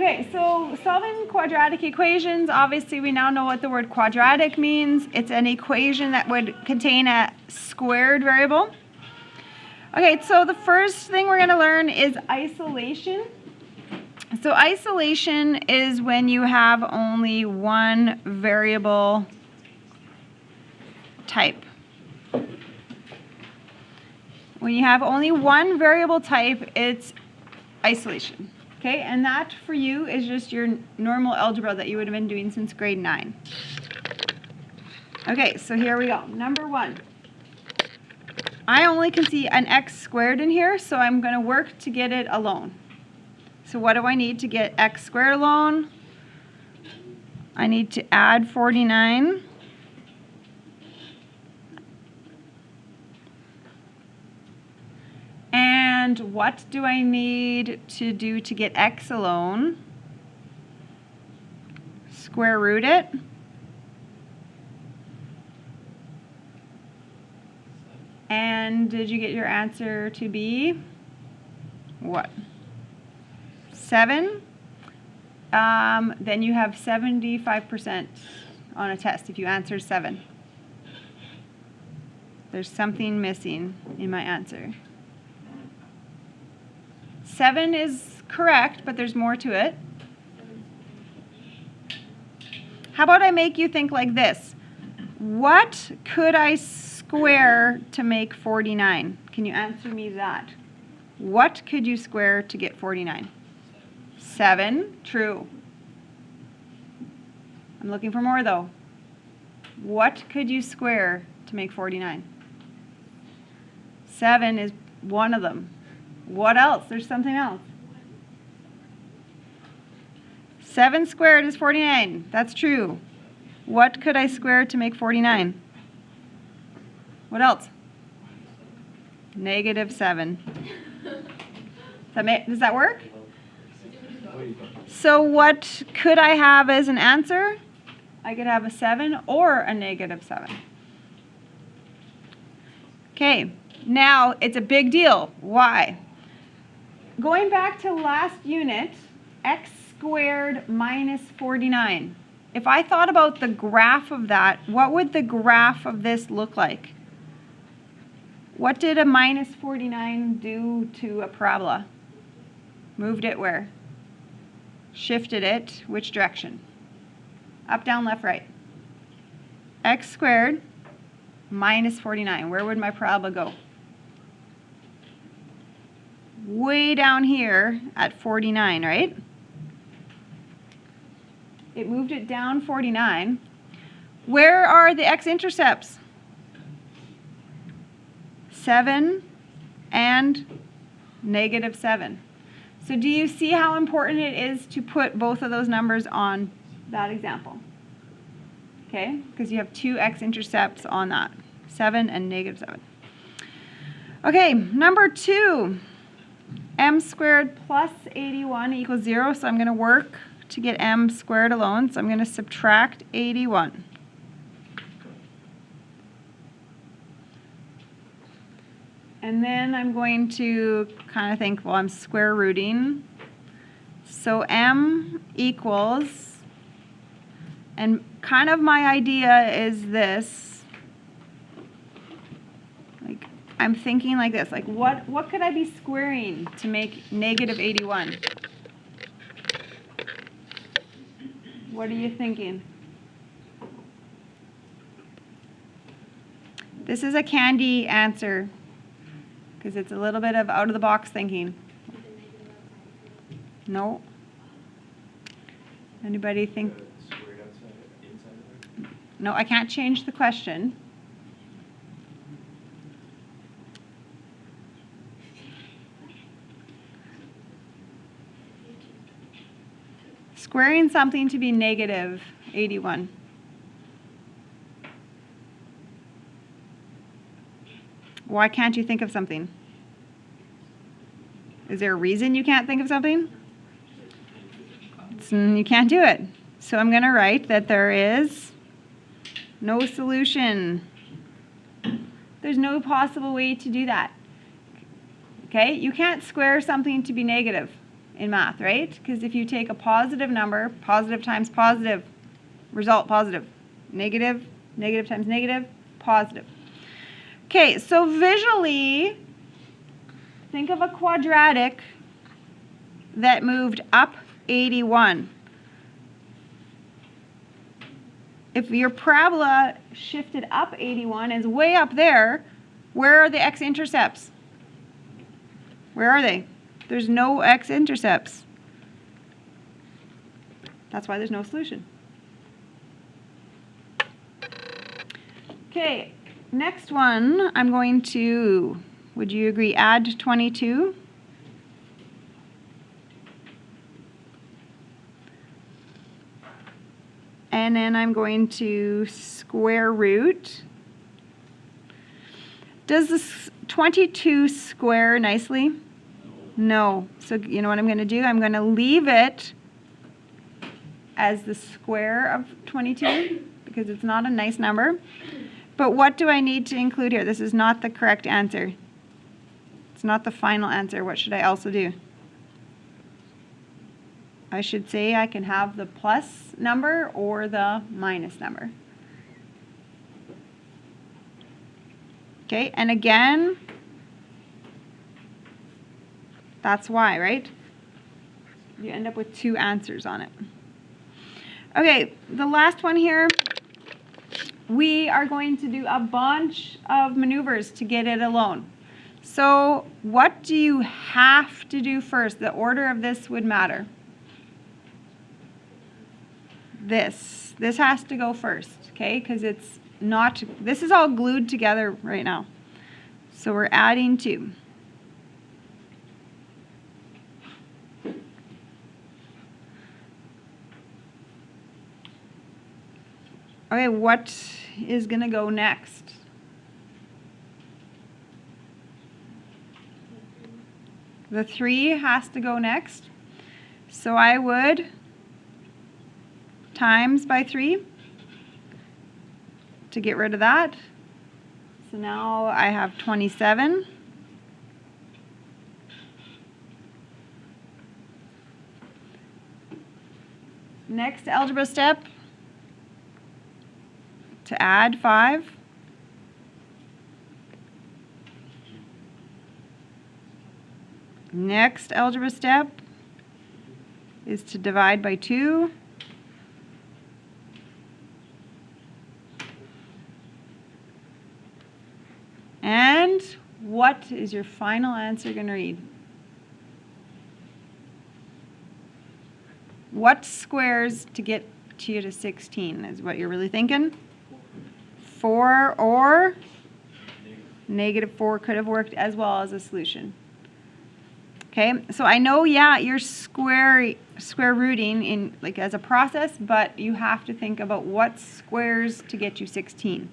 Okay, so solving quadratic equations, obviously we now know what the word quadratic means. It's an equation that would contain a squared variable. Okay, so the first thing we're going to learn is isolation. So isolation is when you have only one variable type. When you have only one variable type, it's isolation. Okay, and that for you is just your normal algebra that you would have been doing since grade 9. Okay, so here we go. Number 1. I only can see an x squared in here, so I'm going to work to get it alone. So what do I need to get x squared alone? I need to add 49. And what do I need to do to get x alone? Square root it. And did you get your answer to be what? 7? Then you have 75% on a test if you answer 7. There's something missing in my answer. 7 is correct, but there's more to it. How about I make you think like this? What could I square to make 49? Can you answer me that? What could you square to get 49? 7, true. I'm looking for more though. What could you square to make 49? 7 is one of them. What else? There's something else. 7 squared is 49. That's true. What could I square to make 49? What else? -7. Does that work? So what could I have as an answer? I could have a 7 or a -7. Okay, now it's a big deal. Why? Going back to last unit, x squared minus 49. If I thought about the graph of that, what would the graph of this look like? What did a minus 49 do to a parabola? Moved it where? Shifted it, which direction? Up, down, left, right. X squared minus 49. Where would my parabola go? Way down here at 49, right? It moved it down 49. Where are the x-intercepts? 7 and -7. So do you see how important it is to put both of those numbers on that example? Okay, because you have two x-intercepts on that, 7 and -7. Okay, number 2. M squared plus 81 equals 0, so I'm going to work to get m squared alone, so I'm going to subtract 81. And then I'm going to kind of think, well, I'm square rooting. So m equals, and kind of my idea is this. I'm thinking like this, like what could I be squaring to make -81? What are you thinking? This is a candy answer because it's a little bit of out of the box thinking. No. Anybody think? No, I can't change the question. Squaring something to be -81. Why can't you think of something? Is there a reason you can't think of something? You can't do it. So I'm going to write that there is no solution. There's no possible way to do that. Okay? You can't square something to be negative. in math, right? Because if you take a positive number, positive times positive, result positive. Negative, negative times negative, positive. Okay, so visually, think of a quadratic that moved up 81. If your parabola shifted up 81, is way up there, where are the x-intercepts? Where are they? There's no x-intercepts. That's why there's no solution. Okay, next one, I'm going to, would you agree, add 22? And then I'm going to square root. Does this 22 square nicely? No. So you know what I'm going to do? I'm going to leave it as the square of 22 because it's not a nice number. But what do I need to include here? This is not the correct answer. It's not the final answer. What should I also do? I should say I can have the plus number or the minus number. Okay, and again, that's why, right? You end up with two answers on it. Okay, the last one here, we are going to do a bunch of maneuvers to get it alone. So what do you have to do first? The order of this would matter. This has to go first, okay? Because it's not, this is all glued together right now. So we're adding 2. Okay, what is going to go next? The 3 has to go next. So I would times by 3 to get rid of that. So now I have 27. Next algebra step, to add 5. Next algebra step is to divide by 2. And what is your final answer going to read? What squares to get you to 16 is what you're really thinking? 4 or negative 4 could have worked as well as a solution. Okay, so I know, yeah, you're square rooting in like as a process, but you have to think about what squares to get you 16.